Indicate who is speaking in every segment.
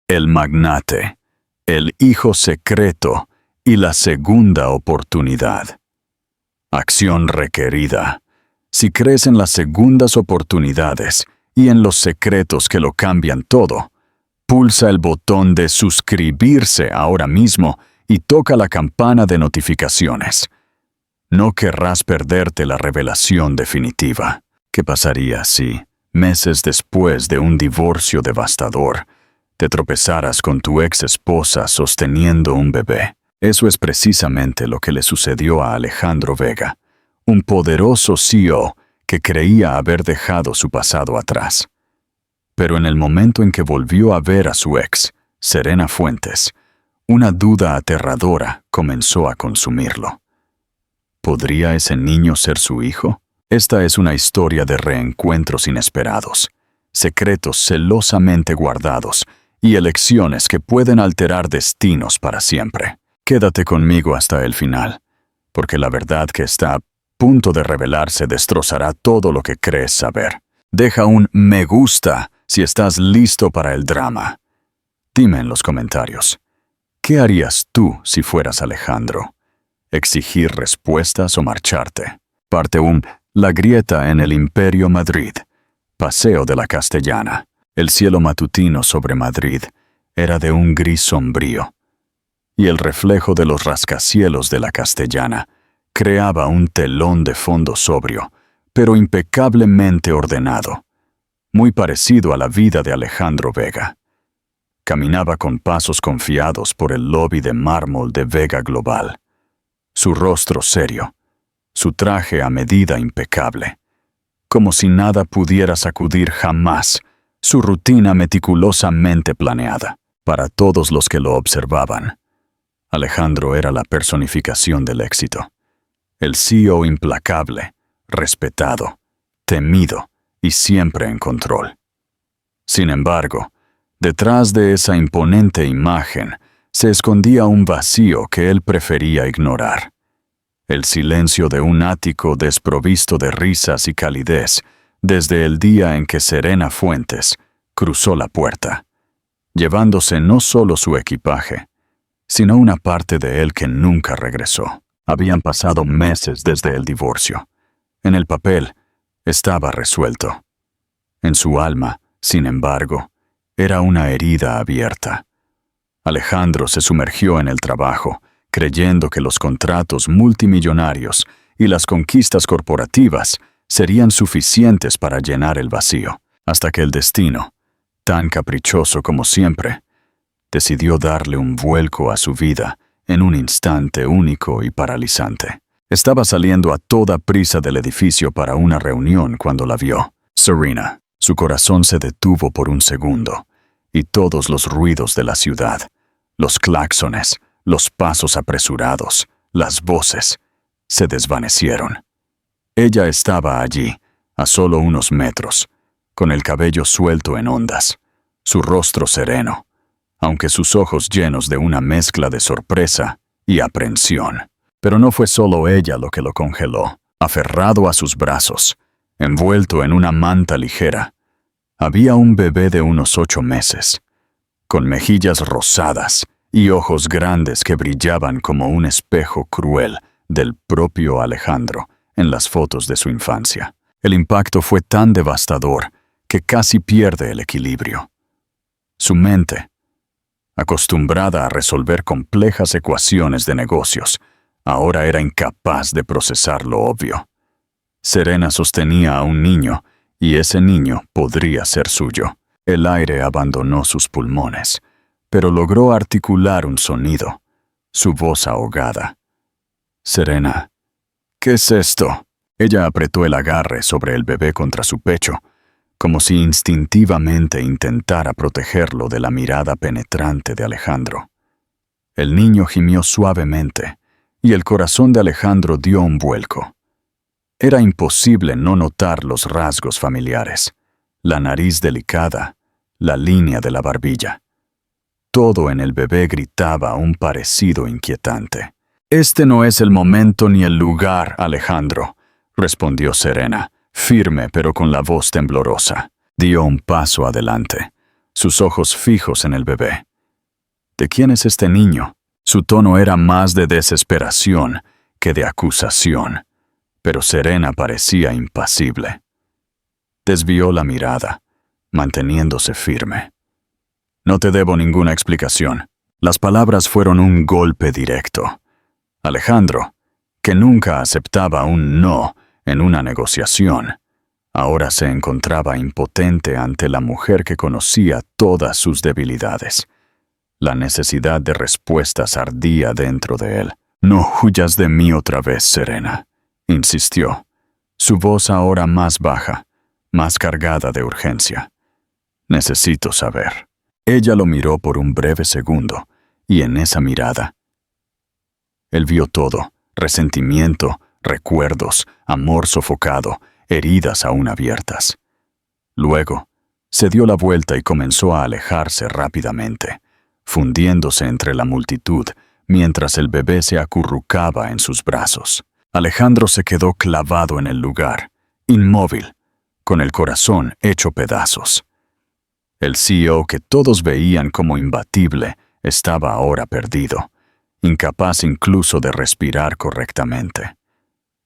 Speaker 1: el magnate, el hijo secreto y la segunda oportunidad. Acción requerida. Si crees en las segundas oportunidades y en los secretos que lo cambian todo, pulsa el botón de suscribirse ahora mismo y toca la campana de notificaciones. No querrás perderte la revelación definitiva. ¿Qué pasaría si, meses después de un divorcio devastador, te tropezaras con tu ex esposa sosteniendo un bebé? Eso es precisamente lo que le sucedió a Alejandro Vega, un poderoso CEO que creía haber dejado su pasado atrás. Pero en el momento en que volvió a ver a su ex, Serena Fuentes, una duda aterradora comenzó a consumirlo. ¿Podría ese niño ser su hijo? Esta es una historia de reencuentros inesperados, secretos celosamente guardados y elecciones que pueden alterar destinos para siempre. Quédate conmigo hasta el final, porque la verdad que está a punto de revelarse destrozará todo lo que crees saber. Deja un me gusta si estás listo para el drama. Dime en los comentarios, ¿qué harías tú si fueras Alejandro? ¿Exigir respuestas o marcharte? Parte 1. La grieta en el Imperio Madrid. Paseo de la Castellana. El cielo matutino sobre Madrid era de un gris sombrío, y el reflejo de los rascacielos de la Castellana creaba un telón de fondo sobrio, pero impecablemente ordenado, muy parecido a la vida de Alejandro Vega. Caminaba con pasos confiados por el lobby de mármol de Vega Global. Su rostro serio, su traje a medida impecable, como si nada pudiera sacudir jamás su rutina meticulosamente planeada. Para todos los que lo observaban, Alejandro era la personificación del éxito, el CEO implacable, respetado, temido y siempre en control. Sin embargo, detrás de esa imponente imagen se escondía un vacío que él prefería ignorar. El silencio de un ático desprovisto de risas y calidez desde el día en que Serena Fuentes cruzó la puerta, llevándose no solo su equipaje, sino una parte de él que nunca regresó. Habían pasado meses desde el divorcio. En el papel estaba resuelto. En su alma, sin embargo, era una herida abierta. Alejandro se sumergió en el trabajo, creyendo que los contratos multimillonarios y las conquistas corporativas serían suficientes para llenar el vacío, hasta que el destino, tan caprichoso como siempre, decidió darle un vuelco a su vida en un instante único y paralizante. Estaba saliendo a toda prisa del edificio para una reunión cuando la vio. Serena. Su corazón se detuvo por un segundo, y todos los ruidos de la ciudad, los claxones, los pasos apresurados, las voces, se desvanecieron. Ella estaba allí, a solo unos metros, con el cabello suelto en ondas, su rostro sereno, aunque sus ojos llenos de una mezcla de sorpresa y aprensión. Pero no fue solo ella lo que lo congeló. Aferrado a sus brazos, envuelto en una manta ligera, había un bebé de unos 8 meses, con mejillas rosadas y ojos grandes que brillaban como un espejo cruel del propio Alejandro en las fotos de su infancia. El impacto fue tan devastador que casi pierde el equilibrio. Su mente, acostumbrada a resolver complejas ecuaciones de negocios, ahora era incapaz de procesar lo obvio. Serena sostenía a un niño, y ese niño podría ser suyo. El aire abandonó sus pulmones, pero logró articular un sonido, su voz ahogada. «Serena, ¿qué es esto?» Ella apretó el agarre sobre el bebé contra su pecho, como si instintivamente intentara protegerlo de la mirada penetrante de Alejandro. El niño gimió suavemente, y el corazón de Alejandro dio un vuelco. Era imposible no notar los rasgos familiares, la nariz delicada, la línea de la barbilla. Todo en el bebé gritaba un parecido inquietante. «Este no es el momento ni el lugar, Alejandro», respondió Serena, firme pero con la voz temblorosa. Dio un paso adelante, sus ojos fijos en el bebé. ¿De quién es este niño? Su tono era más de desesperación que de acusación, pero Serena parecía impasible. Desvió la mirada, manteniéndose firme. No te debo ninguna explicación. Las palabras fueron un golpe directo. Alejandro, que nunca aceptaba un no en una negociación, ahora se encontraba impotente ante la mujer que conocía todas sus debilidades. La necesidad de respuestas ardía dentro de él. No huyas de mí otra vez, Serena, insistió, su voz ahora más baja, más cargada de urgencia. Necesito saber. Ella lo miró por un breve segundo, y en esa mirada, él vio todo: resentimiento, recuerdos, amor sofocado, heridas aún abiertas. Luego, se dio la vuelta y comenzó a alejarse rápidamente, fundiéndose entre la multitud mientras el bebé se acurrucaba en sus brazos. Alejandro se quedó clavado en el lugar, inmóvil, con el corazón hecho pedazos. El CEO que todos veían como imbatible estaba ahora perdido, incapaz incluso de respirar correctamente.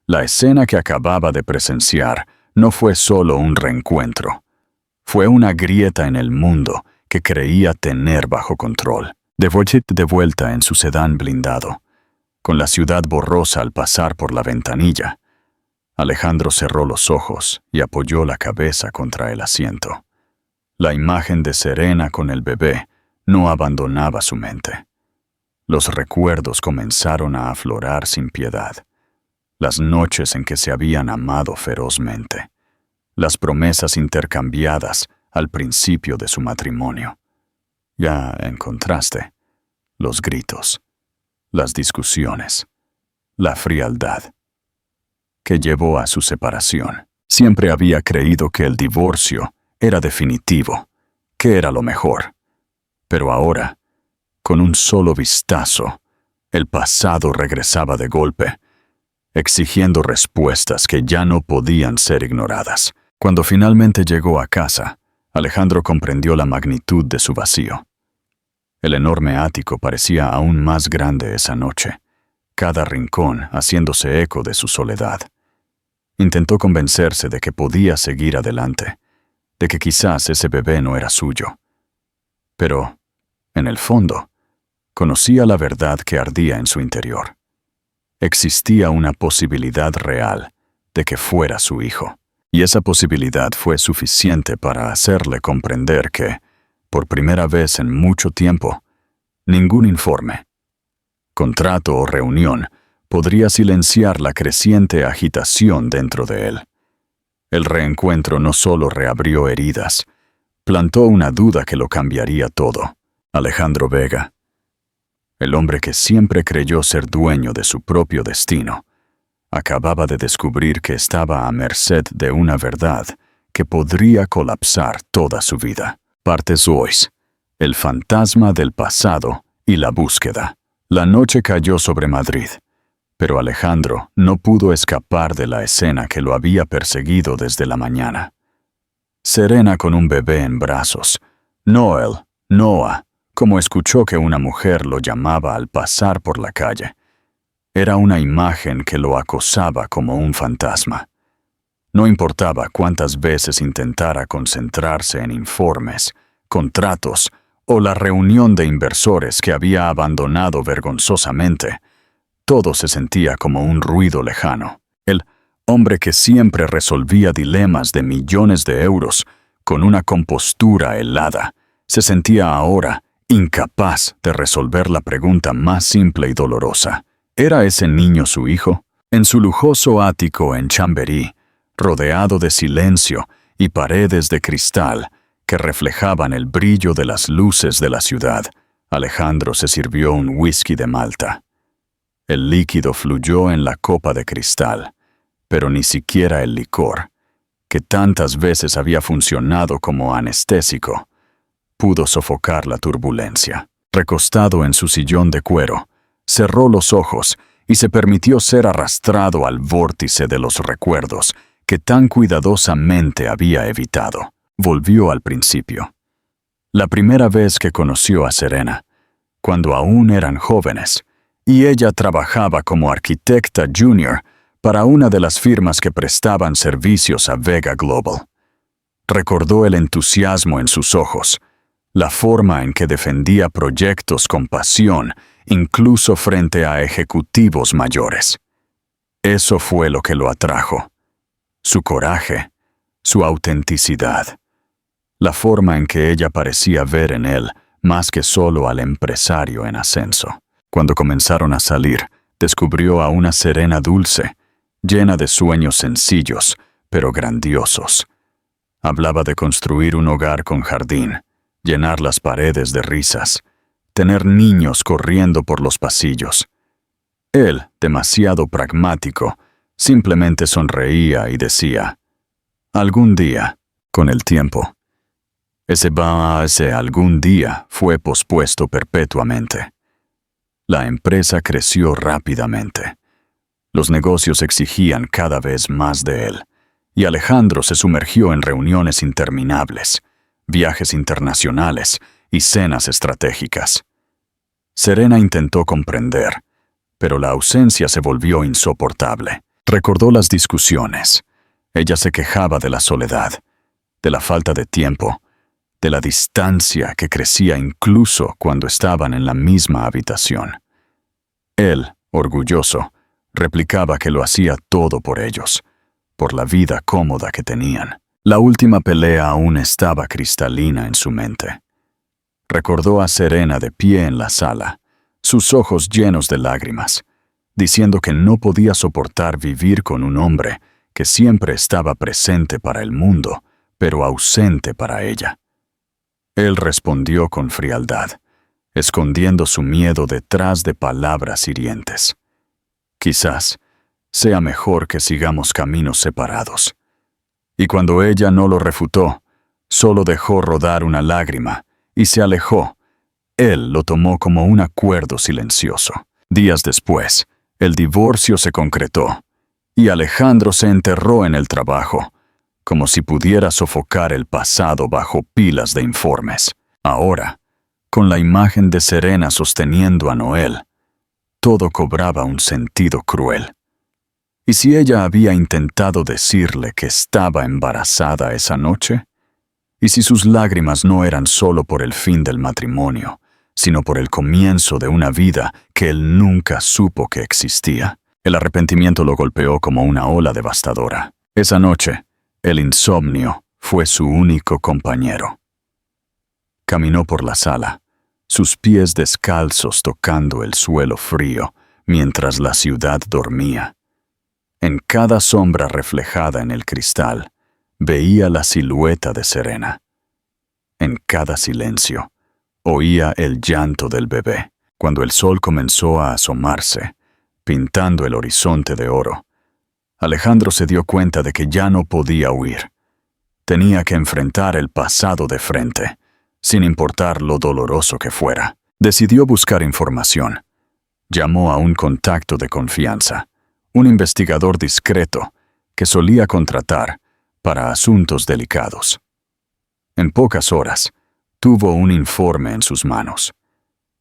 Speaker 1: La escena que acababa de presenciar no fue solo un reencuentro. Fue una grieta en el mundo que creía tener bajo control. Devoyet de vuelta en su sedán blindado, con la ciudad borrosa al pasar por la ventanilla. Alejandro cerró los ojos y apoyó la cabeza contra el asiento. La imagen de Serena con el bebé no abandonaba su mente. Los recuerdos comenzaron a aflorar sin piedad. Las noches en que se habían amado ferozmente. Las promesas intercambiadas al principio de su matrimonio. Ya en contraste, los gritos, las discusiones, la frialdad que llevó a su separación. Siempre había creído que el divorcio era definitivo, que era lo mejor. Pero ahora, con un solo vistazo, el pasado regresaba de golpe, exigiendo respuestas que ya no podían ser ignoradas. Cuando finalmente llegó a casa, Alejandro comprendió la magnitud de su vacío. El enorme ático parecía aún más grande esa noche, cada rincón haciéndose eco de su soledad. Intentó convencerse de que podía seguir adelante, de que quizás ese bebé no era suyo. Pero, en el fondo, conocía la verdad que ardía en su interior. Existía una posibilidad real de que fuera su hijo, y esa posibilidad fue suficiente para hacerle comprender que, por primera vez en mucho tiempo, ningún informe, contrato o reunión podría silenciar la creciente agitación dentro de él. El reencuentro no solo reabrió heridas, plantó una duda que lo cambiaría todo. Alejandro Vega, el hombre que siempre creyó ser dueño de su propio destino, acababa de descubrir que estaba a merced de una verdad que podría colapsar toda su vida. Parte 2. El fantasma del pasado y la búsqueda. La noche cayó sobre Madrid, pero Alejandro no pudo escapar de la escena que lo había perseguido desde la mañana. Serena con un bebé en brazos, Noel, Noah, como escuchó que una mujer lo llamaba al pasar por la calle. Era una imagen que lo acosaba como un fantasma. No importaba cuántas veces intentara concentrarse en informes, contratos o la reunión de inversores que había abandonado vergonzosamente, todo se sentía como un ruido lejano. El hombre que siempre resolvía dilemas de millones de euros con una compostura helada, se sentía ahora incapaz de resolver la pregunta más simple y dolorosa. ¿Era ese niño su hijo? En su lujoso ático en Chamberí, rodeado de silencio y paredes de cristal que reflejaban el brillo de las luces de la ciudad, Alejandro se sirvió un whisky de Malta. El líquido fluyó en la copa de cristal, pero ni siquiera el licor, que tantas veces había funcionado como anestésico, pudo sofocar la turbulencia. Recostado en su sillón de cuero, cerró los ojos y se permitió ser arrastrado al vórtice de los recuerdos que tan cuidadosamente había evitado. Volvió al principio. La primera vez que conoció a Serena, cuando aún eran jóvenes, y ella trabajaba como arquitecta junior para una de las firmas que prestaban servicios a Vega Global. Recordó el entusiasmo en sus ojos, la forma en que defendía proyectos con pasión, incluso frente a ejecutivos mayores. Eso fue lo que lo atrajo. Su coraje, su autenticidad, la forma en que ella parecía ver en él más que solo al empresario en ascenso. Cuando comenzaron a salir, descubrió a una Serena dulce, llena de sueños sencillos, pero grandiosos. Hablaba de construir un hogar con jardín, llenar las paredes de risas, tener niños corriendo por los pasillos. Él, demasiado pragmático, simplemente sonreía y decía, «Algún día, con el tiempo». Ese algún día fue pospuesto perpetuamente. La empresa creció rápidamente. Los negocios exigían cada vez más de él, y Alejandro se sumergió en reuniones interminables, viajes internacionales y cenas estratégicas. Serena intentó comprender, pero la ausencia se volvió insoportable. Recordó las discusiones. Ella se quejaba de la soledad, de la falta de tiempo, de la distancia que crecía incluso cuando estaban en la misma habitación. Él, orgulloso, replicaba que lo hacía todo por ellos, por la vida cómoda que tenían. La última pelea aún estaba cristalina en su mente. Recordó a Serena de pie en la sala, sus ojos llenos de lágrimas, diciendo que no podía soportar vivir con un hombre que siempre estaba presente para el mundo, pero ausente para ella. Él respondió con frialdad, escondiendo su miedo detrás de palabras hirientes. Quizás sea mejor que sigamos caminos separados. Y cuando ella no lo refutó, solo dejó rodar una lágrima y se alejó. Él lo tomó como un acuerdo silencioso. Días después, el divorcio se concretó y Alejandro se enterró en el trabajo, como si pudiera sofocar el pasado bajo pilas de informes. Ahora, con la imagen de Serena sosteniendo a Noel, todo cobraba un sentido cruel. ¿Y si ella había intentado decirle que estaba embarazada esa noche? ¿Y si sus lágrimas no eran solo por el fin del matrimonio, sino por el comienzo de una vida que él nunca supo que existía? El arrepentimiento lo golpeó como una ola devastadora. Esa noche, el insomnio fue su único compañero. Caminó por la sala, sus pies descalzos tocando el suelo frío mientras la ciudad dormía. En cada sombra reflejada en el cristal, veía la silueta de Serena. En cada silencio, oía el llanto del bebé. Cuando el sol comenzó a asomarse, pintando el horizonte de oro, Alejandro se dio cuenta de que ya no podía huir. Tenía que enfrentar el pasado de frente, sin importar lo doloroso que fuera. Decidió buscar información. Llamó a un contacto de confianza, un investigador discreto que solía contratar para asuntos delicados. En pocas horas, tuvo un informe en sus manos.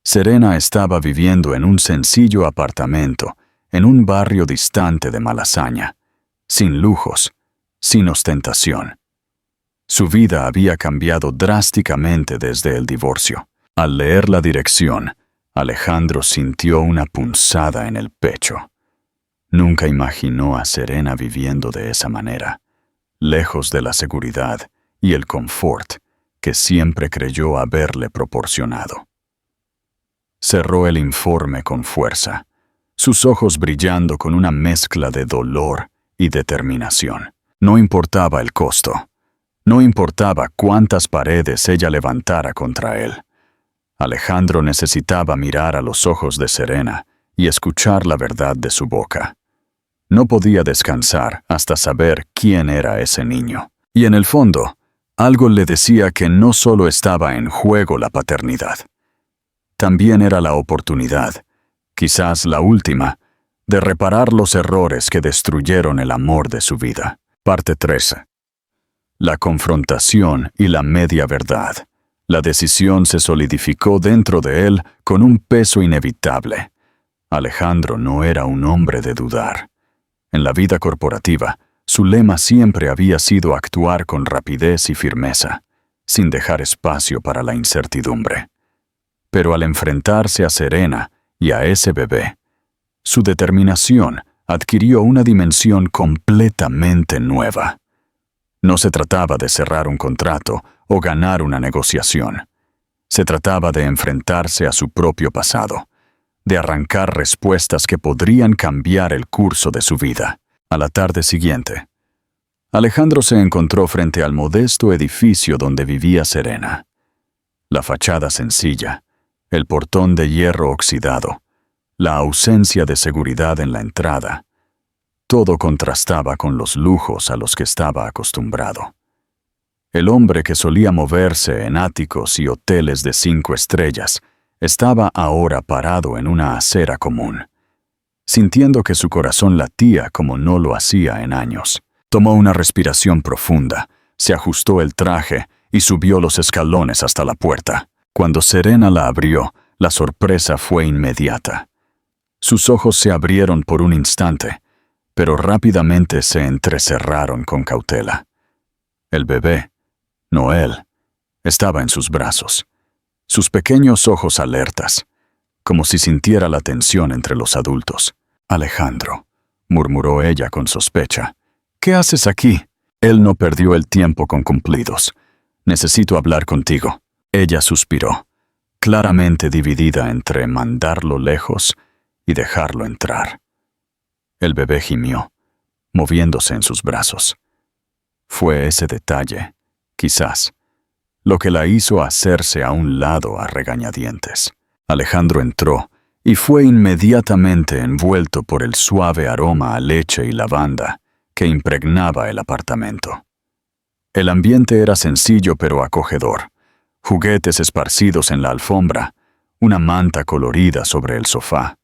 Speaker 1: Serena estaba viviendo en un sencillo apartamento en un barrio distante de Malasaña, sin lujos, sin ostentación. Su vida había cambiado drásticamente desde el divorcio. Al leer la dirección, Alejandro sintió una punzada en el pecho. Nunca imaginó a Serena viviendo de esa manera, lejos de la seguridad y el confort que siempre creyó haberle proporcionado. Cerró el informe con fuerza, sus ojos brillando con una mezcla de dolor y determinación. No importaba el costo, no importaba cuántas paredes ella levantara contra él. Alejandro necesitaba mirar a los ojos de Serena y escuchar la verdad de su boca. No podía descansar hasta saber quién era ese niño. Y en el fondo, algo le decía que no solo estaba en juego la paternidad. También era la oportunidad, quizás la última, de reparar los errores que destruyeron el amor de su vida. Parte 13. La confrontación y la media verdad. La decisión se solidificó dentro de él con un peso inevitable. Alejandro no era un hombre de dudar. En la vida corporativa, su lema siempre había sido actuar con rapidez y firmeza, sin dejar espacio para la incertidumbre. Pero al enfrentarse a Serena y a ese bebé, su determinación adquirió una dimensión completamente nueva. No se trataba de cerrar un contrato o ganar una negociación. Se trataba de enfrentarse a su propio pasado, de arrancar respuestas que podrían cambiar el curso de su vida. A la tarde siguiente, Alejandro se encontró frente al modesto edificio donde vivía Serena. La fachada sencilla, el portón de hierro oxidado, la ausencia de seguridad en la entrada, todo contrastaba con los lujos a los que estaba acostumbrado. El hombre que solía moverse en áticos y hoteles de 5 estrellas estaba ahora parado en una acera común, sintiendo que su corazón latía como no lo hacía en años. Tomó una respiración profunda, se ajustó el traje y subió los escalones hasta la puerta. Cuando Serena la abrió, la sorpresa fue inmediata. Sus ojos se abrieron por un instante, pero rápidamente se entrecerraron con cautela. El bebé, Noel, estaba en sus brazos, sus pequeños ojos alertas, como si sintiera la tensión entre los adultos. «Alejandro», murmuró ella con sospecha, «¿qué haces aquí?» Él no perdió el tiempo con cumplidos. «Necesito hablar contigo». Ella suspiró, claramente dividida entre mandarlo lejos y dejarlo entrar. El bebé gimió, moviéndose en sus brazos. Fue ese detalle, quizás, lo que la hizo hacerse a un lado a regañadientes. Alejandro entró y fue inmediatamente envuelto por el suave aroma a leche y lavanda que impregnaba el apartamento. El ambiente era sencillo pero acogedor. Juguetes esparcidos en la alfombra, una manta colorida sobre el sofá.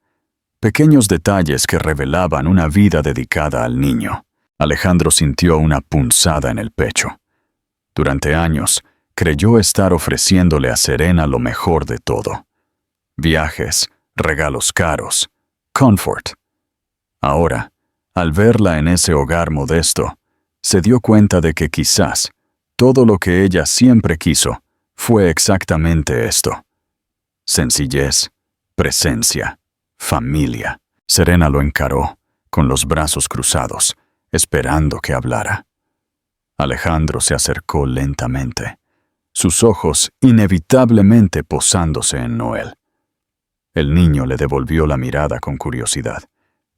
Speaker 1: Pequeños detalles que revelaban una vida dedicada al niño. Alejandro sintió una punzada en el pecho. Durante años, creyó estar ofreciéndole a Serena lo mejor de todo. Viajes, regalos caros, confort. Ahora, al verla en ese hogar modesto, se dio cuenta de que quizás todo lo que ella siempre quiso fue exactamente esto: sencillez, presencia, familia. Serena lo encaró, con los brazos cruzados, esperando que hablara. Alejandro se acercó lentamente, sus ojos inevitablemente posándose en Noel. El niño le devolvió la mirada con curiosidad,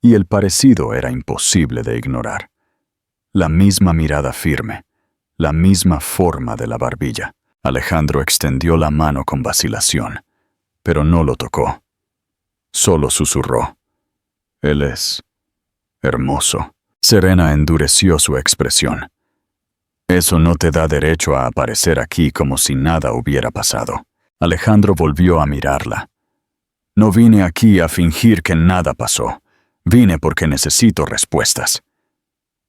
Speaker 1: y el parecido era imposible de ignorar. La misma mirada firme, la misma forma de la barbilla. Alejandro extendió la mano con vacilación, pero no lo tocó. Solo susurró: «Él es hermoso». Serena endureció su expresión. «Eso no te da derecho a aparecer aquí como si nada hubiera pasado». Alejandro volvió a mirarla. «No vine aquí a fingir que nada pasó. Vine porque necesito respuestas».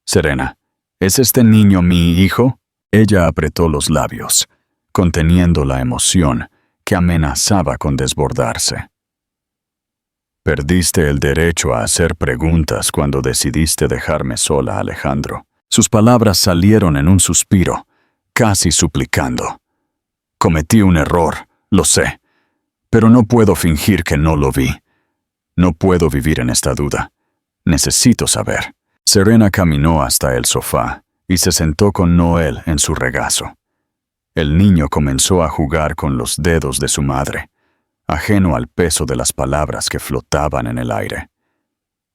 Speaker 1: «Serena, ¿es este niño mi hijo?» Ella apretó los labios, conteniendo la emoción que amenazaba con desbordarse. «Perdiste el derecho a hacer preguntas cuando decidiste dejarme sola, Alejandro». Sus palabras salieron en un suspiro, casi suplicando. «Cometí un error, lo sé, pero no puedo fingir que no lo vi. No puedo vivir en esta duda. Necesito saber». Serena caminó hasta el sofá y se sentó con Noel en su regazo. El niño comenzó a jugar con los dedos de su madre, ajeno al peso de las palabras que flotaban en el aire.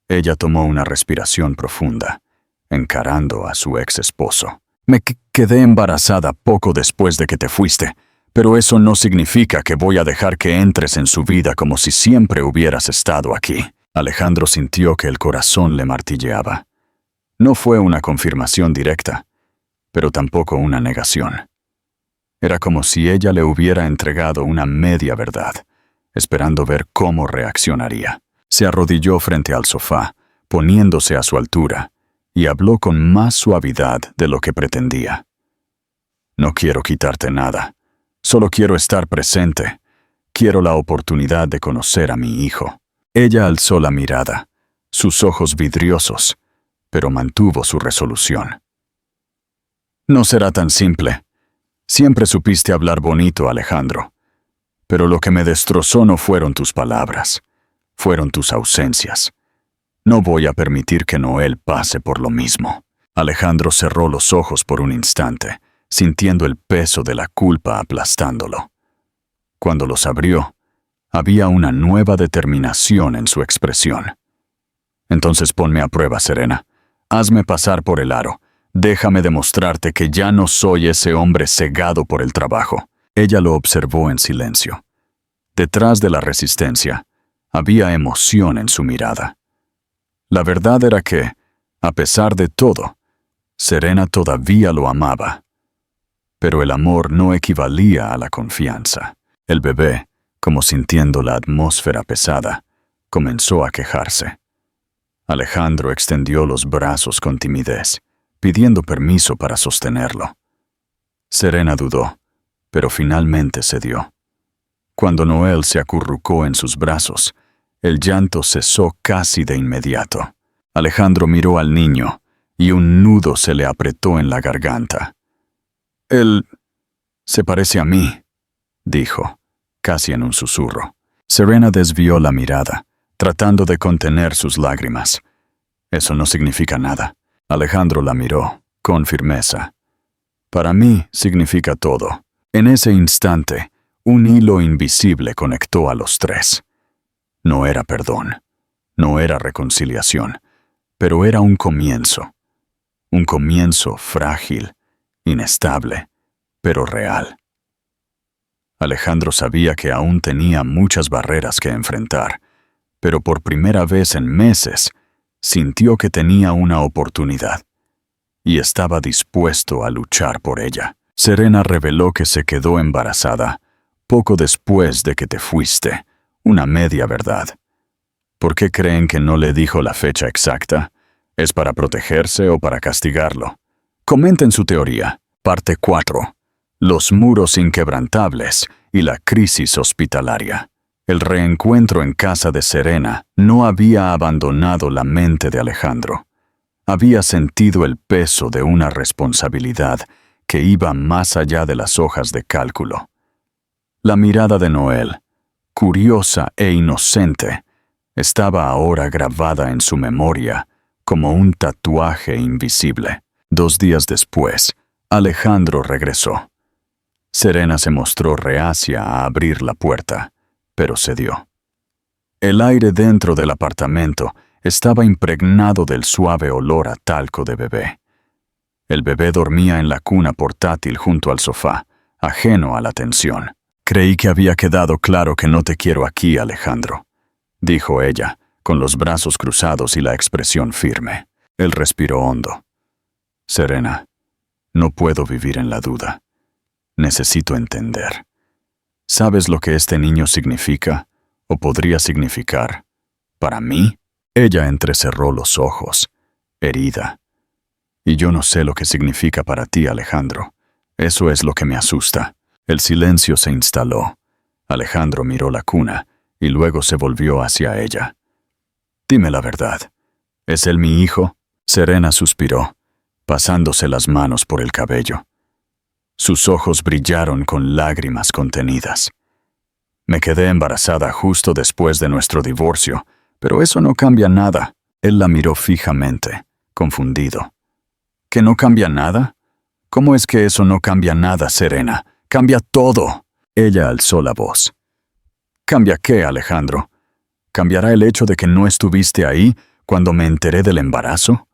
Speaker 1: Ella tomó una respiración profunda, encarando a su ex esposo. «Me quedé embarazada poco después de que te fuiste, pero eso no significa que voy a dejar que entres en su vida como si siempre hubieras estado aquí». Alejandro sintió que el corazón le martilleaba. No fue una confirmación directa, pero tampoco una negación. Era como si ella le hubiera entregado una media verdad, esperando ver cómo reaccionaría. Se arrodilló frente al sofá, poniéndose a su altura, y habló con más suavidad de lo que pretendía. «No quiero quitarte nada, Solo quiero estar presente. Quiero la oportunidad de conocer a mi hijo. Ella alzó la mirada, sus ojos vidriosos, pero mantuvo su resolución. No será tan simple. Siempre supiste hablar bonito, Alejandro. Pero lo que me destrozó no fueron tus palabras, fueron tus ausencias. No voy a permitir que Noel pase por lo mismo. Alejandro cerró los ojos por un instante, sintiendo el peso de la culpa aplastándolo. Cuando los abrió, había una nueva determinación en su expresión. Entonces ponme a prueba, Serena. Hazme pasar por el aro. Déjame demostrarte que ya no soy ese hombre cegado por el trabajo. Ella lo observó en silencio. Detrás de la resistencia, había emoción en su mirada. La verdad era que, a pesar de todo, Serena todavía lo amaba. Pero el amor no equivalía a la confianza. El bebé, como sintiendo la atmósfera pesada, comenzó a quejarse. Alejandro extendió los brazos con timidez, pidiendo permiso para sostenerlo. Serena dudó, pero finalmente cedió. Cuando Noel se acurrucó en sus brazos, el llanto cesó casi de inmediato. Alejandro miró al niño, y un nudo se le apretó en la garganta. «Él se parece a mí», dijo, casi en un susurro. Serena desvió la mirada, tratando de contener sus lágrimas. «Eso no significa nada». Alejandro la miró, con firmeza. «Para mí significa todo». En ese instante, un hilo invisible conectó a los tres. No era perdón, no era reconciliación, pero era un comienzo frágil, inestable, pero real. Alejandro sabía que aún tenía muchas barreras que enfrentar, pero por primera vez en meses sintió que tenía una oportunidad y estaba dispuesto a luchar por ella. Serena reveló que se quedó embarazada poco después de que te fuiste, una media verdad. ¿Por qué creen que no le dijo la fecha exacta? ¿Es para protegerse o para castigarlo? Comenten su teoría. Parte 4. Los muros inquebrantables y la crisis hospitalaria. El reencuentro en casa de Serena no había abandonado la mente de Alejandro. Había sentido el peso de una responsabilidad que iba más allá de las hojas de cálculo. La mirada de Noel, curiosa e inocente, estaba ahora grabada en su memoria como un tatuaje invisible. 2 días después, Alejandro regresó. Serena se mostró reacia a abrir la puerta, pero cedió. El aire dentro del apartamento estaba impregnado del suave olor a talco de bebé. El bebé dormía en la cuna portátil junto al sofá, ajeno a la tensión. «Creí que había quedado claro que no te quiero aquí, Alejandro», dijo ella, con los brazos cruzados y la expresión firme. Él respiró hondo. «Serena, no puedo vivir en la duda. Necesito entender. ¿Sabes lo que este niño significa, o podría significar, para mí?» Ella entrecerró los ojos, herida. «Y yo no sé lo que significa para ti, Alejandro. Eso es lo que me asusta». El silencio se instaló. Alejandro miró la cuna y luego se volvió hacia ella. «Dime la verdad. ¿Es él mi hijo?» Serena suspiró, pasándose las manos por el cabello. Sus ojos brillaron con lágrimas contenidas. «Me quedé embarazada justo después de nuestro divorcio, pero eso no cambia nada». Él la miró fijamente, confundido. ¿Que no cambia nada? ¿Cómo es que eso no cambia nada, Serena? ¡Cambia todo! Ella alzó la voz. ¿Cambia qué, Alejandro? ¿Cambiará el hecho de que no estuviste ahí cuando me enteré del embarazo?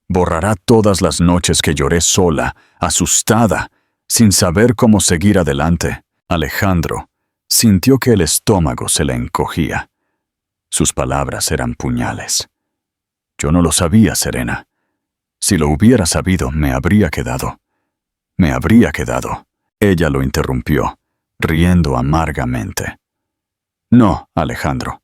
Speaker 1: ¿Borrará todas las noches que lloré sola, asustada, sin saber cómo seguir adelante? Alejandro sintió que el estómago se le encogía. Sus palabras eran puñales. «Yo no lo sabía, Serena. Si lo hubiera sabido, me habría quedado. Me habría quedado». Ella lo interrumpió, riendo amargamente. «No, Alejandro.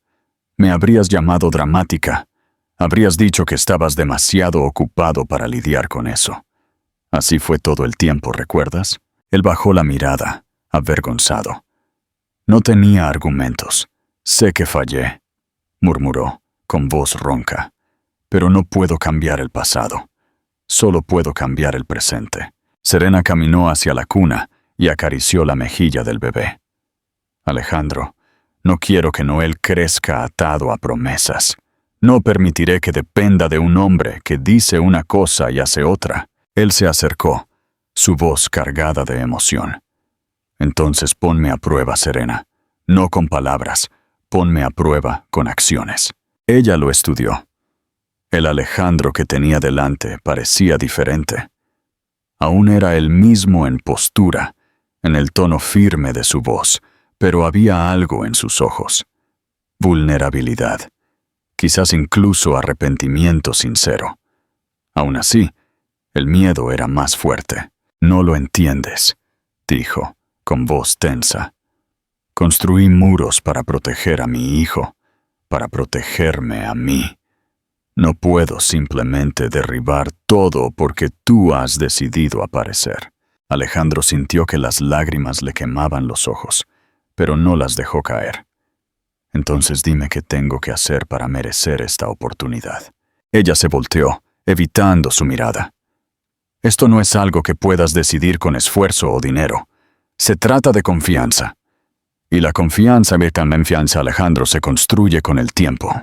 Speaker 1: Me habrías llamado dramática. Habrías dicho que estabas demasiado ocupado para lidiar con eso. Así fue todo el tiempo, ¿recuerdas?» Él bajó la mirada, avergonzado. No tenía argumentos. Sé que fallé, murmuró, con voz ronca. Pero no puedo cambiar el pasado. Solo puedo cambiar el presente. Serena caminó hacia la cuna y acarició la mejilla del bebé. Alejandro, no quiero que Noel crezca atado a promesas. No permitiré que dependa de un hombre que dice una cosa y hace otra. Él se acercó, su voz cargada de emoción. Entonces ponme a prueba, Serena. No con palabras, ponme a prueba con acciones. Ella lo estudió. El Alejandro que tenía delante parecía diferente. Aún era el mismo en postura, en el tono firme de su voz, pero había algo en sus ojos. Vulnerabilidad. Quizás incluso arrepentimiento sincero. Aún así, el miedo era más fuerte. No lo entiendes, dijo, con voz tensa. Construí muros para proteger a mi hijo, para protegerme a mí. No puedo simplemente derribar todo porque tú has decidido aparecer. Alejandro sintió que las lágrimas le quemaban los ojos, pero no las dejó caer. Entonces dime qué tengo que hacer para merecer esta oportunidad. Ella se volteó, evitando su mirada. Esto no es algo que puedas decidir con esfuerzo o dinero. Se trata de confianza. Y la confianza Alejandro se construye con el tiempo.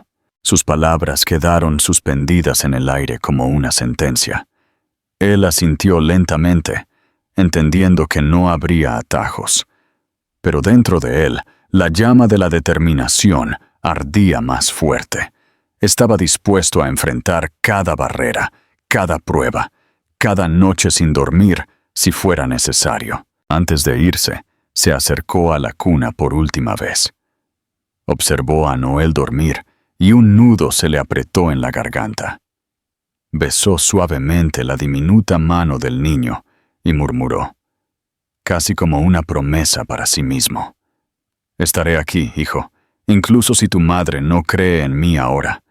Speaker 1: Sus palabras quedaron suspendidas en el aire como una sentencia. Él asintió lentamente, entendiendo que no habría atajos. Pero dentro de él, la llama de la determinación ardía más fuerte. Estaba dispuesto a enfrentar cada barrera, cada prueba, cada noche sin dormir, si fuera necesario. Antes de irse, se acercó a la cuna por última vez. Observó a Noel dormir y un nudo se le apretó en la garganta. Besó suavemente la diminuta mano del niño y murmuró, casi como una promesa para sí mismo. Estaré aquí, hijo, incluso si tu madre no cree en mí ahora.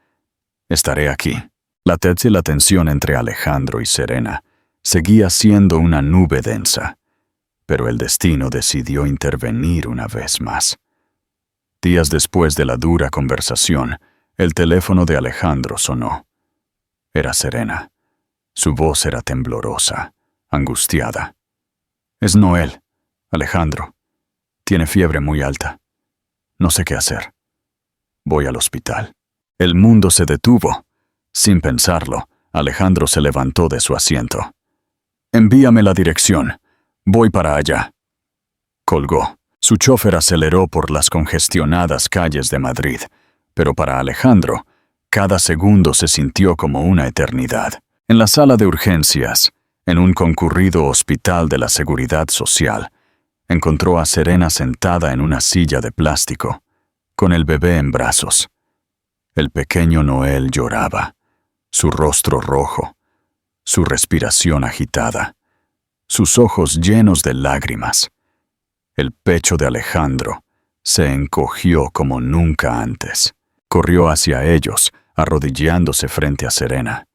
Speaker 1: Estaré aquí. La tensión entre Alejandro y Serena seguía siendo una nube densa, pero el destino decidió intervenir una vez más. Días después de la dura conversación, el teléfono de Alejandro sonó. Era Serena. Su voz era temblorosa, angustiada. Es Noel, Alejandro. Tiene fiebre muy alta. No sé qué hacer. Voy al hospital. El mundo se detuvo. Sin pensarlo, Alejandro se levantó de su asiento. Envíame la dirección. Voy para allá. Colgó. Su chofer aceleró por las congestionadas calles de Madrid, pero para Alejandro, cada segundo se sintió como una eternidad. En la sala de urgencias, en un concurrido hospital de la Seguridad Social, encontró a Serena sentada en una silla de plástico, con el bebé en brazos. El pequeño Noel lloraba, su rostro rojo, su respiración agitada, sus ojos llenos de lágrimas. El pecho de Alejandro se encogió como nunca antes. Corrió hacia ellos, arrodillándose frente a Serena.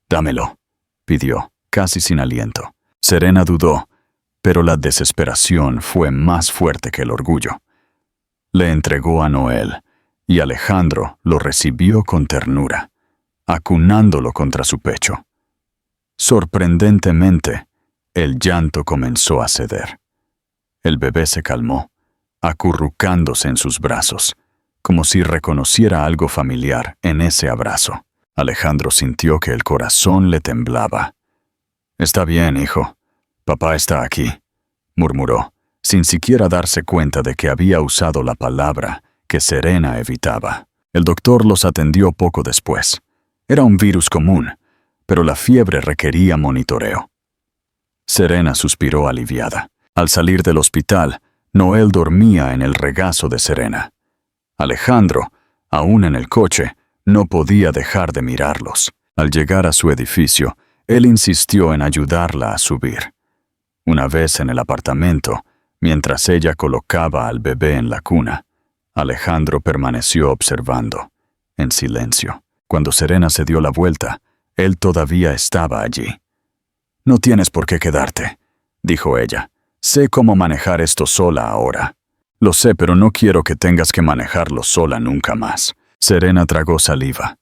Speaker 1: «Dámelo», pidió, casi sin aliento. Serena dudó, pero la desesperación fue más fuerte que el orgullo. Le entregó a Noel, y Alejandro lo recibió con ternura, acunándolo contra su pecho. Sorprendentemente, el llanto comenzó a ceder. El bebé se calmó, acurrucándose en sus brazos, como si reconociera algo familiar en ese abrazo. Alejandro sintió que el corazón le temblaba. «Está bien, hijo. Papá está aquí», murmuró, sin siquiera darse cuenta de que había usado la palabra que Serena evitaba. El doctor los atendió poco después. Era un virus común, pero la fiebre requería monitoreo. Serena suspiró aliviada. Al salir del hospital, Noel dormía en el regazo de Serena. Alejandro, aún en el coche, no podía dejar de mirarlos. Al llegar a su edificio, él insistió en ayudarla a subir. Una vez en el apartamento, mientras ella colocaba al bebé en la cuna, Alejandro permaneció observando, en silencio. Cuando Serena se dio la vuelta, él todavía estaba allí. «No tienes por qué quedarte», dijo ella. Sé cómo manejar esto sola ahora. Lo sé, pero no quiero que tengas que manejarlo sola nunca más. Serena tragó saliva.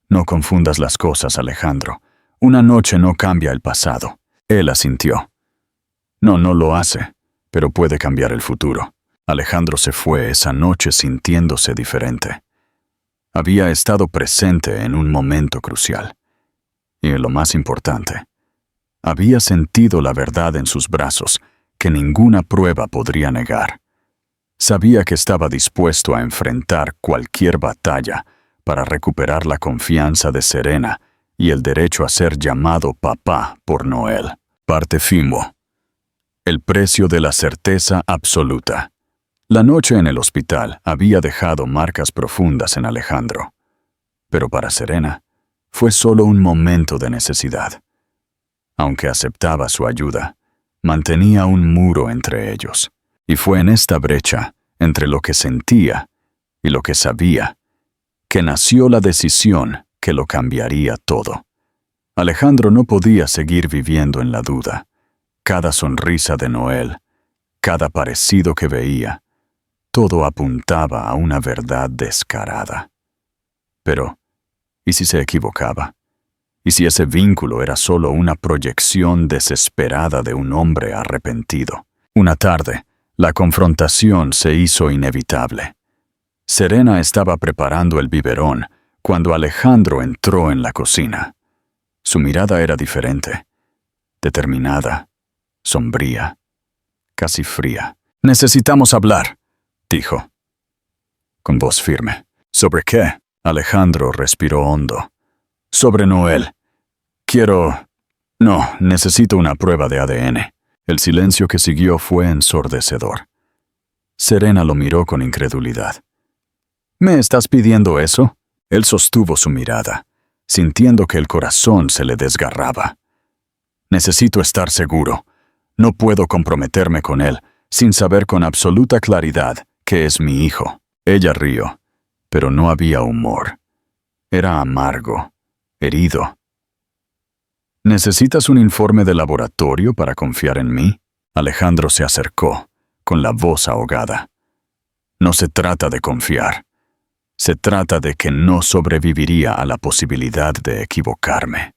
Speaker 1: No confundas las cosas, Alejandro. Una noche no cambia el pasado. Él asintió. No lo hace, pero puede cambiar el futuro. Alejandro se fue esa noche sintiéndose diferente. Había estado presente en un momento crucial. Y lo más importante, había sentido la verdad en sus brazos que ninguna prueba podría negar. Sabía que estaba dispuesto a enfrentar cualquier batalla para recuperar la confianza de Serena y el derecho a ser llamado papá por Noel. Parte FIMO. El precio de la certeza absoluta. La noche en el hospital había dejado marcas profundas en Alejandro. Pero para Serena, fue solo un momento de necesidad. Aunque aceptaba su ayuda, mantenía un muro entre ellos. Y fue en esta brecha, entre lo que sentía y lo que sabía, que nació la decisión que lo cambiaría todo. Alejandro no podía seguir viviendo en la duda. Cada sonrisa de Noel, cada parecido que veía, todo apuntaba a una verdad descarada. Pero, ¿y si se equivocaba? ¿Y si ese vínculo era solo una proyección desesperada de un hombre arrepentido? Una tarde, la confrontación se hizo inevitable. Serena estaba preparando el biberón cuando Alejandro entró en la cocina. Su mirada era diferente, determinada, sombría, casi fría. «Necesitamos hablar», dijo, con voz firme. «¿Sobre qué?» Alejandro respiró hondo. «Sobre Noel. Necesito una prueba de ADN». El silencio que siguió fue ensordecedor. Serena lo miró con incredulidad. «¿Me estás pidiendo eso?» Él sostuvo su mirada, sintiendo que el corazón se le desgarraba. «Necesito estar seguro. No puedo comprometerme con él sin saber con absoluta claridad que es mi hijo». Ella rió, pero no había humor. Era amargo, herido. «¿Necesitas un informe de laboratorio para confiar en mí?» Alejandro se acercó, con la voz ahogada. «No se trata de confiar. Se trata de que no sobreviviría a la posibilidad de equivocarme.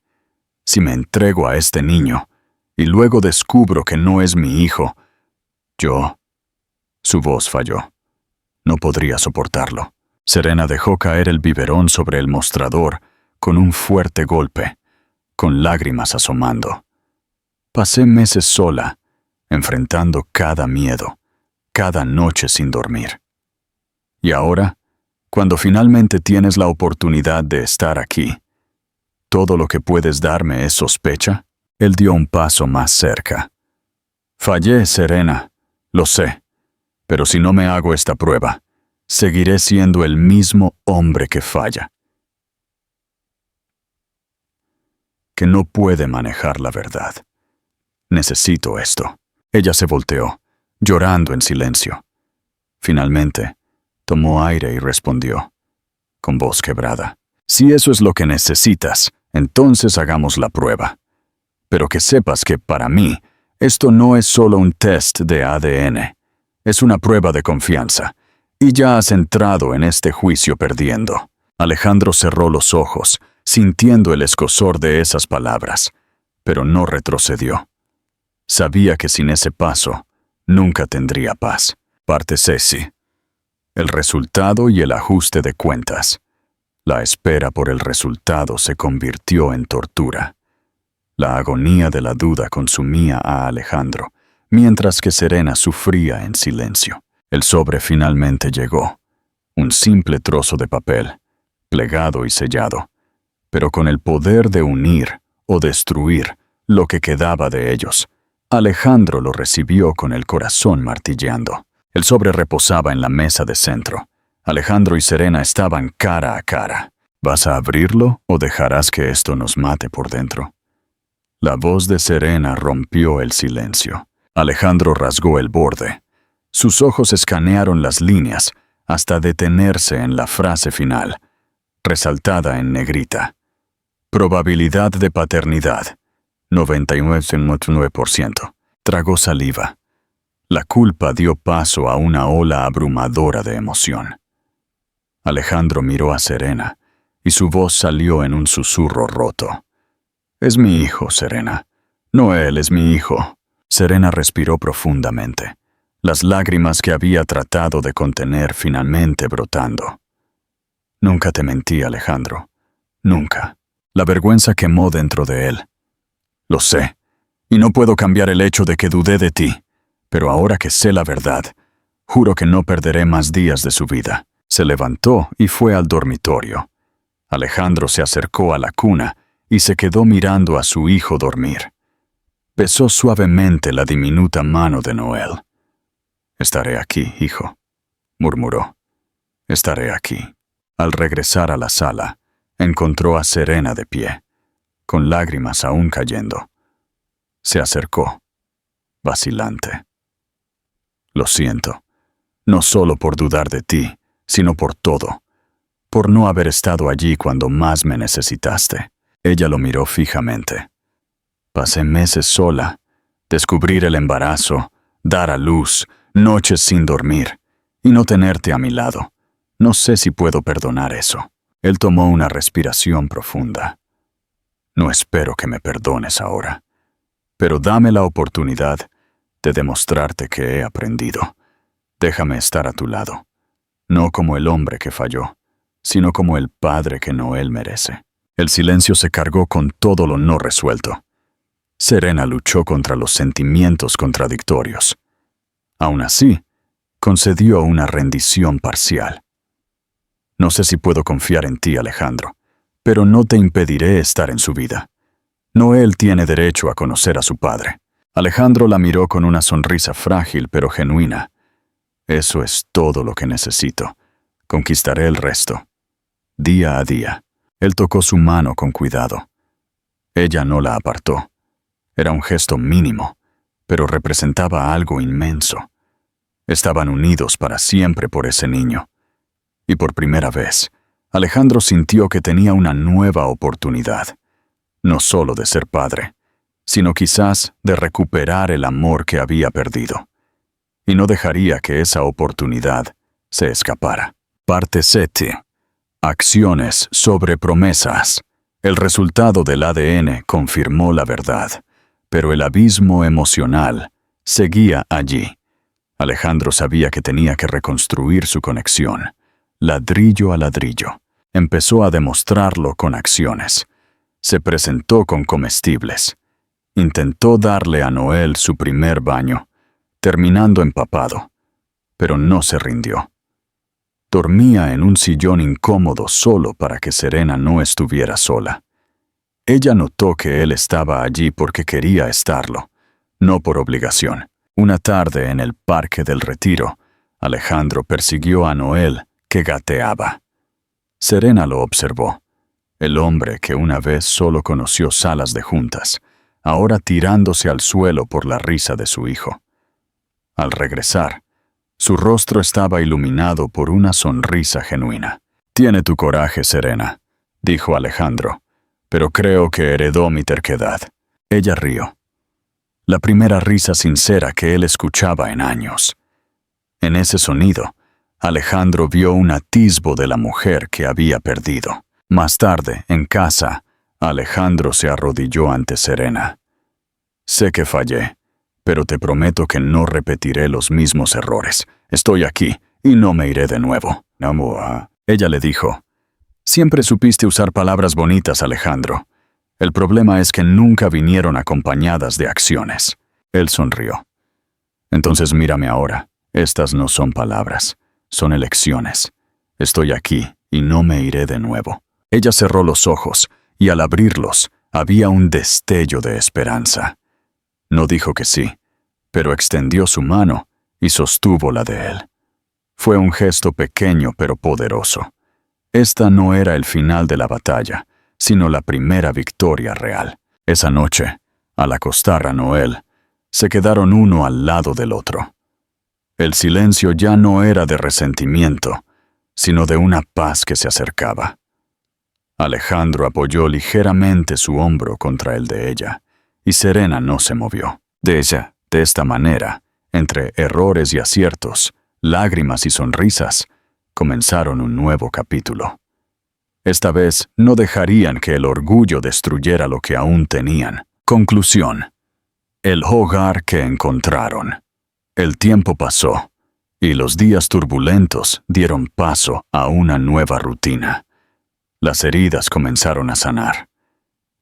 Speaker 1: Si me entrego a este niño y luego descubro que no es mi hijo, yo...» Su voz falló. No podría soportarlo. Serena dejó caer el biberón sobre el mostrador con un fuerte golpe, con lágrimas asomando. «Pasé meses sola, enfrentando cada miedo, cada noche sin dormir. Y ahora, cuando finalmente tienes la oportunidad de estar aquí, ¿todo lo que puedes darme es sospecha?» Él dio un paso más cerca. «Fallé, Serena, lo sé, pero si no me hago esta prueba, seguiré siendo el mismo hombre que falla, que no puede manejar la verdad. Necesito esto». Ella se volteó, llorando en silencio. Finalmente, tomó aire y respondió, con voz quebrada: «Si eso es lo que necesitas, entonces hagamos la prueba. Pero que sepas que para mí, esto no es solo un test de ADN. Es una prueba de confianza, y ya has entrado en este juicio perdiendo». Alejandro cerró los ojos, sintiendo el escozor de esas palabras, pero no retrocedió. Sabía que sin ese paso, nunca tendría paz. Parte Ceci. El resultado y el ajuste de cuentas. La espera por el resultado se convirtió en tortura. La agonía de la duda consumía a Alejandro, mientras que Serena sufría en silencio. El sobre finalmente llegó. Un simple trozo de papel, plegado y sellado, pero con el poder de unir o destruir lo que quedaba de ellos. Alejandro lo recibió con el corazón martilleando. El sobre reposaba en la mesa de centro. Alejandro y Serena estaban cara a cara. «¿Vas a abrirlo o dejarás que esto nos mate por dentro?» La voz de Serena rompió el silencio. Alejandro rasgó el borde. Sus ojos escanearon las líneas hasta detenerse en la frase final, resaltada en negrita. «Probabilidad de paternidad, 99,9%. Tragó saliva. La culpa dio paso a una ola abrumadora de emoción. Alejandro miró a Serena, y su voz salió en un susurro roto. «Es mi hijo, Serena. Noel es mi hijo». Serena respiró profundamente, las lágrimas que había tratado de contener finalmente brotando. «Nunca te mentí, Alejandro. Nunca». La vergüenza quemó dentro de él. «Lo sé, y no puedo cambiar el hecho de que dudé de ti, pero ahora que sé la verdad, juro que no perderé más días de su vida». Se levantó y fue al dormitorio. Alejandro se acercó a la cuna y se quedó mirando a su hijo dormir. Besó suavemente la diminuta mano de Noel. «Estaré aquí, hijo», murmuró. «Estaré aquí». Al regresar a la sala, encontró a Serena de pie, con lágrimas aún cayendo. Se acercó, vacilante. «Lo siento, no solo por dudar de ti, sino por todo, por no haber estado allí cuando más me necesitaste». Ella lo miró fijamente. «Pasé meses sola, descubrir el embarazo, dar a luz, noches sin dormir, y no tenerte a mi lado. No sé si puedo perdonar eso». Él tomó una respiración profunda. «No espero que me perdones ahora, pero dame la oportunidad de demostrarte que he aprendido. Déjame estar a tu lado, no como el hombre que falló, sino como el padre que Noel merece». El silencio se cargó con todo lo no resuelto. Serena luchó contra los sentimientos contradictorios. Aún así, concedió una rendición parcial. «No sé si puedo confiar en ti, Alejandro, pero no te impediré estar en su vida. Noel tiene derecho a conocer a su padre». Alejandro la miró con una sonrisa frágil pero genuina. «Eso es todo lo que necesito. Conquistaré el resto. Día a día». Él tocó su mano con cuidado. Ella no la apartó. Era un gesto mínimo, pero representaba algo inmenso. Estaban unidos para siempre por ese niño. Y por primera vez, Alejandro sintió que tenía una nueva oportunidad, no solo de ser padre, sino quizás de recuperar el amor que había perdido. Y no dejaría que esa oportunidad se escapara. Parte 7. Acciones sobre promesas. El resultado del ADN confirmó la verdad, pero el abismo emocional seguía allí. Alejandro sabía que tenía que reconstruir su conexión, ladrillo a ladrillo. Empezó a demostrarlo con acciones. Se presentó con comestibles. Intentó darle a Noel su primer baño, terminando empapado, pero no se rindió. Dormía en un sillón incómodo solo para que Serena no estuviera sola. Ella notó que él estaba allí porque quería estarlo, no por obligación. Una tarde en el Parque del Retiro, Alejandro persiguió a Noel, que gateaba. Serena lo observó. El hombre que una vez solo conoció salas de juntas, ahora tirándose al suelo por la risa de su hijo. Al regresar, su rostro estaba iluminado por una sonrisa genuina. «Tiene tu coraje, Serena», dijo Alejandro, «pero creo que heredó mi terquedad». Ella rió. La primera risa sincera que él escuchaba en años. En ese sonido, Alejandro vio un atisbo de la mujer que había perdido. Más tarde, en casa, Alejandro se arrodilló ante Serena. «Sé que fallé, pero te prometo que no repetiré los mismos errores. Estoy aquí y no me iré de nuevo». Ella le dijo, «Siempre supiste usar palabras bonitas, Alejandro. El problema es que nunca vinieron acompañadas de acciones». Él sonrió. «Entonces mírame ahora. Estas no son palabras, son elecciones. Estoy aquí y no me iré de nuevo». Ella cerró los ojos y al abrirlos había un destello de esperanza. No dijo que sí, pero extendió su mano y sostuvo la de él. Fue un gesto pequeño pero poderoso. Esta no era el final de la batalla, sino la primera victoria real. Esa noche, al acostar a Noel, se quedaron uno al lado del otro. El silencio ya no era de resentimiento, sino de una paz que se acercaba. Alejandro apoyó ligeramente su hombro contra el de ella, y Serena no se movió. «De ella, De esta manera, entre errores y aciertos, lágrimas y sonrisas, comenzaron un nuevo capítulo. Esta vez no dejarían que el orgullo destruyera lo que aún tenían. Conclusión. El hogar que encontraron. El tiempo pasó, y los días turbulentos dieron paso a una nueva rutina. Las heridas comenzaron a sanar.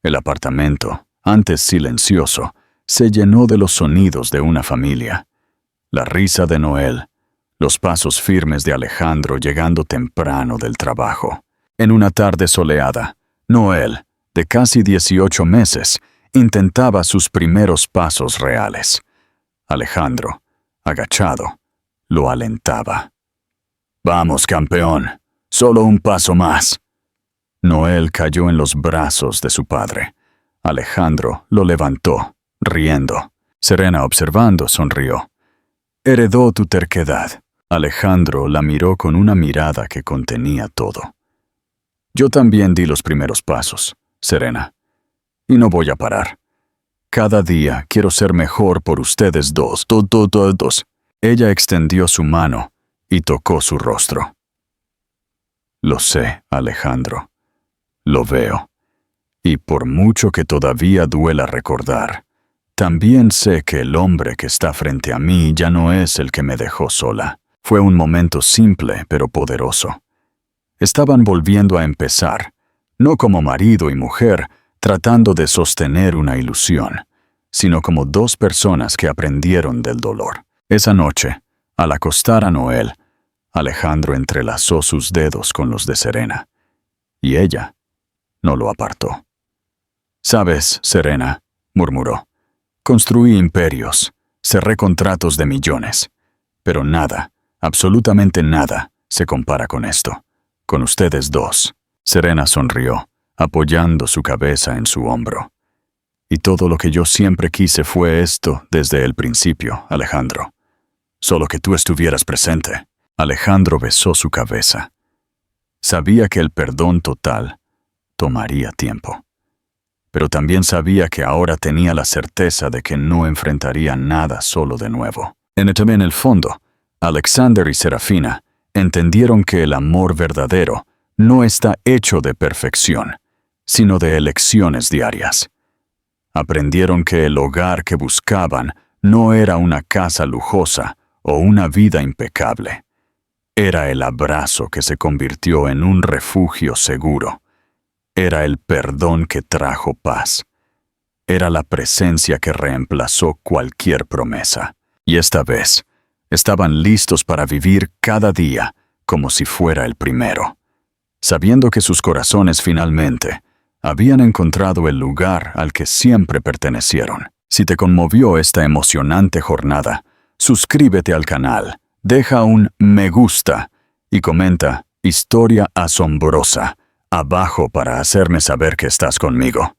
Speaker 1: El apartamento, antes silencioso, se llenó de los sonidos de una familia. La risa de Noel, los pasos firmes de Alejandro llegando temprano del trabajo. En una tarde soleada, Noel, de casi 18 meses, intentaba sus primeros pasos reales. Alejandro, agachado, lo alentaba. «Vamos, campeón, solo un paso más». Noel cayó en los brazos de su padre. Alejandro lo levantó, riendo. Serena, observando, sonrió. «Heredó tu terquedad». Alejandro la miró con una mirada que contenía todo. «Yo también di los primeros pasos, Serena, y no voy a parar. Cada día quiero ser mejor por ustedes dos. Ella extendió su mano y tocó su rostro. «Lo sé, Alejandro. Lo veo. Y por mucho que todavía duela recordar, también sé que el hombre que está frente a mí ya no es el que me dejó sola». Fue un momento simple pero poderoso. Estaban volviendo a empezar, no como marido y mujer tratando de sostener una ilusión, sino como dos personas que aprendieron del dolor. Esa noche, al acostar a Noel, Alejandro entrelazó sus dedos con los de Serena, y ella no lo apartó. «Sabes, Serena», murmuró, «construí imperios, cerré contratos de millones, pero nada, absolutamente nada, se compara con esto, con ustedes dos». Serena sonrió, apoyando su cabeza en su hombro. «Y todo lo que yo siempre quise fue esto desde el principio, Alejandro. Solo que tú estuvieras presente». Alejandro besó su cabeza. Sabía que el perdón total tomaría tiempo. Pero también sabía que ahora tenía la certeza de que no enfrentaría nada solo de nuevo. En el fondo, Alexander y Serafina entendieron que el amor verdadero no está hecho de perfección, sino de elecciones diarias. Aprendieron que el hogar que buscaban no era una casa lujosa o una vida impecable. Era el abrazo que se convirtió en un refugio seguro. Era el perdón que trajo paz. Era la presencia que reemplazó cualquier promesa. Y esta vez, estaban listos para vivir cada día como si fuera el primero, sabiendo que sus corazones finalmente habían encontrado el lugar al que siempre pertenecieron. Si te conmovió esta emocionante jornada, suscríbete al canal, deja un me gusta y comenta «Historia asombrosa» abajo para hacerme saber que estás conmigo.